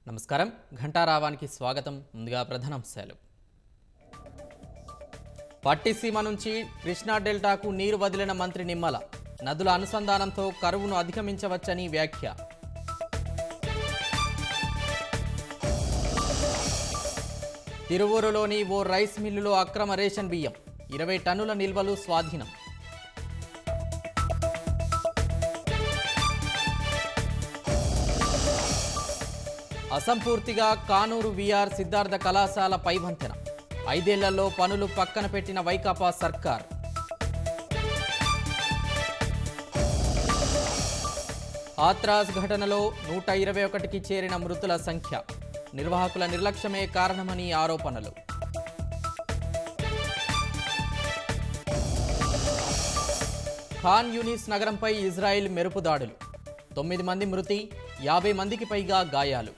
నమస్కారం ఘంటారావానికి స్వాగతం. ముందుగా ప్రధానాంశాలు. పట్టిసీమ నుంచి కృష్ణా డెల్టాకు నీరు వదిలిన మంత్రి నిమ్మల. నదుల అనుసంధానంతో కరువును అధిగమించవచ్చని వ్యాఖ్య. తిరువూరులోని ఓ రైస్ మిల్లులో అక్రమ రేషన్ బియ్యం 20 టన్నుల నిల్వలు స్వాధీనం. అసంపూర్తిగా కానూరు విఆర్ సిద్ధార్థ కళాశాల పైవంతెన 5 ఏళ్లలో పనులు పక్కన పెట్టిన వైకాపా సర్కార్. హాత్రాస్ ఘటనలో 121కి చేరిన మృతుల సంఖ్య. నిర్వాహకుల నిర్లక్ష్యమే కారణమని ఆరోపణలు. ఖాన్ యూనిస్ నగరంపై ఇజ్రాయిల్ మెరుపు దాడులు. 9 మంది మృతి, 50 మందికి పైగా గాయాలు.